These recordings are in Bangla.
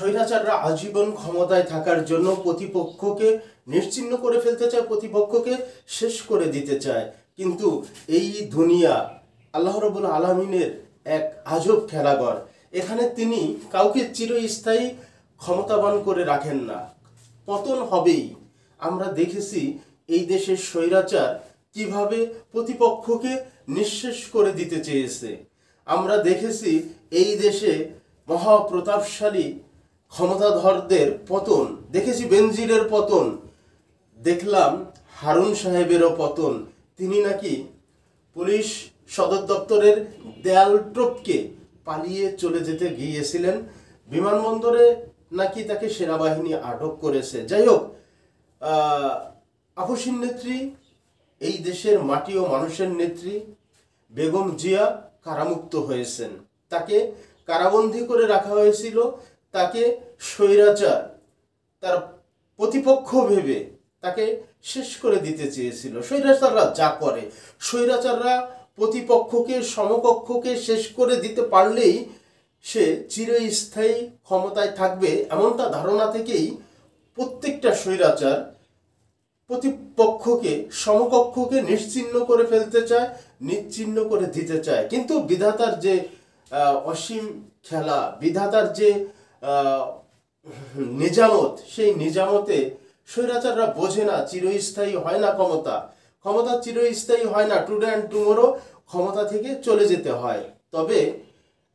স্বৈরাচাররা আজীবন ক্ষমতায় থাকার জন্য প্রতিপক্ষকে নিশ্চিহ্ন করে ফেলতে চায়, প্রতিপক্ষকে শেষ করে দিতে চায়। কিন্তু এই দুনিয়া আল্লাহ রাব্বুল আলামিনের এক আজব খেলাঘর। এখানে তিনি কাউকে চিরস্থায়ী ক্ষমতাবান করে রাখেন না, পতন হবেই। আমরা দেখেছি এই দেশের স্বৈরাচার কিভাবে প্রতিপক্ষকে নিঃশেষ করে দিতে চেয়েছে। আমরা দেখেছি এই দেশে মহাপ্রতাপশালী ক্ষমতাধরদের পতন, দেখেছি বেনজিরের পতন, দেখলাম হারুন সাহেবেরও পতন। তিনি নাকি পুলিশ সদর দপ্তরের দেয়াল টপকে পালিয়ে চলে যেতে গিয়েছিলেন, বিমানবন্দরে নাকি তাকে সেনাবাহিনী আটক করেছে। যাই হোক, আপসীন নেত্রী, এই দেশের মাটি ও মানুষের নেত্রী বেগম জিয়া কারামুক্ত হয়েছেন। তাকে কারাবন্দী করে রাখা হয়েছিল, তাকে স্বৈরাচার তার প্রতিপক্ষ ভেবে তাকে শেষ করে দিতে চেয়েছিল। স্বৈরাচাররা যা করে, স্বৈরাচাররা প্রতিপক্ষকে সমকক্ষকে শেষ করে দিতে পারলেই সে চিরস্থায়ী ক্ষমতায় থাকবে, এমনটা ধারণা থেকেই প্রত্যেকটা স্বৈরাচার প্রতিপক্ষকে সমকক্ষকে নিশ্চিহ্ন করে ফেলতে চায়, নিশ্চিহ্ন করে দিতে চায়। কিন্তু বিধাতার যে অসীম খেলা, বিধাতার যে নিজামত, সেই নিজামতে স্বৈরাচাররা বোঝে না চিরস্থায়ী হয় না ক্ষমতা, ক্ষমতা চিরস্থায়ী হয় না। টুডে অ্যান্ড টুমোরো ক্ষমতা থেকে চলে যেতে হয়। তবে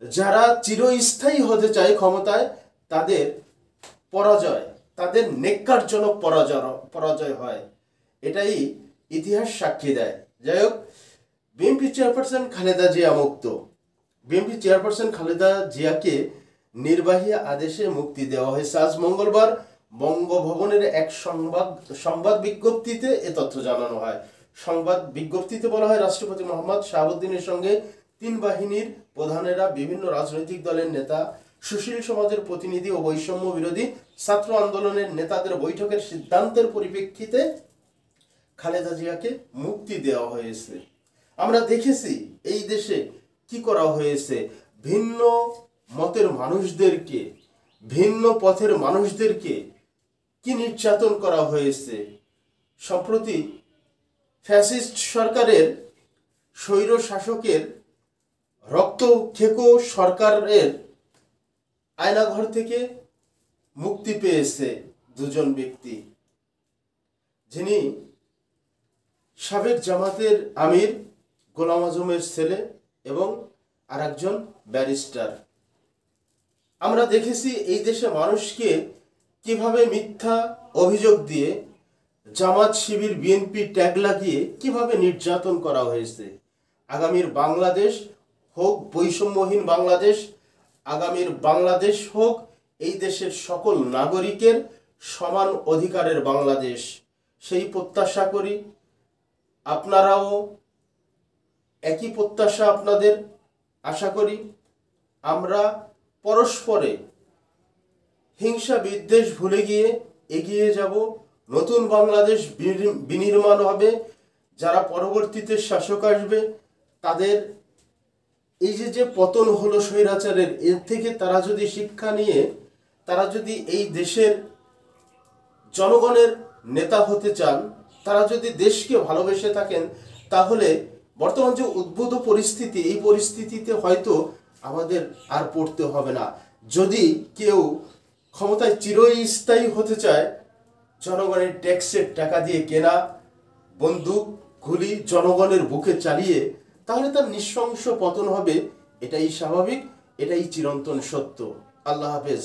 যারা চিরস্থায়ী হতে চায় ক্ষমতায়, তাদের পরাজয়, তাদের নেক্কারজনক পরাজয় হয়, এটাই ইতিহাস সাক্ষী দেয়। যাই হোক, বিএনপি চেয়ারপারসন খালেদা জিয়া মুক্ত। বিএনপি চেয়ারপারসন খালেদা জিয়াকে নির্বাহী আদেশে মুক্তি দেওয়া হয়েছে। আজ মঙ্গলবার বঙ্গভবনের এক সংবাদ বিজ্ঞপ্তিতে এ তথ্য জানানো হয়। সংবাদ বিজ্ঞপ্তিতে বলা হয়, রাষ্ট্রপতি মোহাম্মদ শাহাবুদ্দিনের সঙ্গে তিন বাহিনীর প্রধানেরা, বিভিন্ন রাজনৈতিক দলের নেতা, সুশীল সমাজের প্রতিনিধি ও বৈষম্য বিরোধী ছাত্র আন্দোলনের নেতাদের বৈঠকের সিদ্ধান্তের পরিপ্রেক্ষিতে খালেদা জিয়াকে মুক্তি দেওয়া হয়েছে। আমরা দেখেছি এই দেশে কি করা হয়েছে, ভিন্ন মতের মানুষদেরকে, ভিন্ন পথের মানুষদেরকে কি নির্যাতন করা হয়েছে। সম্প্রতি ফ্যাসিস্ট সরকারের, স্বৈর শাসকের রক্তখেকো সরকারের আয়নাঘর থেকে মুক্তি পেয়েছে দুজন ব্যক্তি, যিনি সাবেক জামাতের আমির গোলাম আজমের ছেলে এবং আরেকজন ব্যারিস্টার। আমরা দেখেছি এই দেশে মানুষকে কিভাবে মিথ্যা অভিযোগ দিয়ে জামাত, শিবির, বিএনপি ট্যাগ লাগিয়ে কিভাবে নির্যাতন করা হয়েছে। আগামীর বাংলাদেশ হোক বৈষম্যহীন বাংলাদেশ, আগামীর বাংলাদেশ হোক এই দেশের সকল নাগরিকের সমান অধিকারের বাংলাদেশ, সেই প্রত্যাশা করি। আপনারাও একই প্রত্যাশা আপনাদের, আশা করি আমরা পরস্পরে হিংসা বিদ্বেষ ভুলে গিয়ে এগিয়ে যাব। নতুন বাংলাদেশ বিনির্মাণ হবে। যারা পরবর্তীতে শাসক আসবে, তাদের এই যে পতন হলো স্বৈরাচারের, এর থেকে তারা যদি শিক্ষা নিয়ে, তারা যদি এই দেশের জনগণের নেতা হতে চান, তারা যদি দেশকে ভালোবেসে থাকেন, তাহলে বর্তমান যে উদ্ভূত পরিস্থিতি, এই পরিস্থিতিতে হয়তো আমাদের আর পড়তে হবে না। যদি কেউ ক্ষমতায় চিরস্থায়ী হতে চায়, জনগণের ট্যাক্সের টাকা দিয়ে কেনা বন্দুক গুলি জনগণের বুকে চালিয়ে, তাহলে তার নৃশংস পতন হবে। এটাই স্বাভাবিক, এটাই চিরন্তন সত্য। আল্লাহ হাফেজ।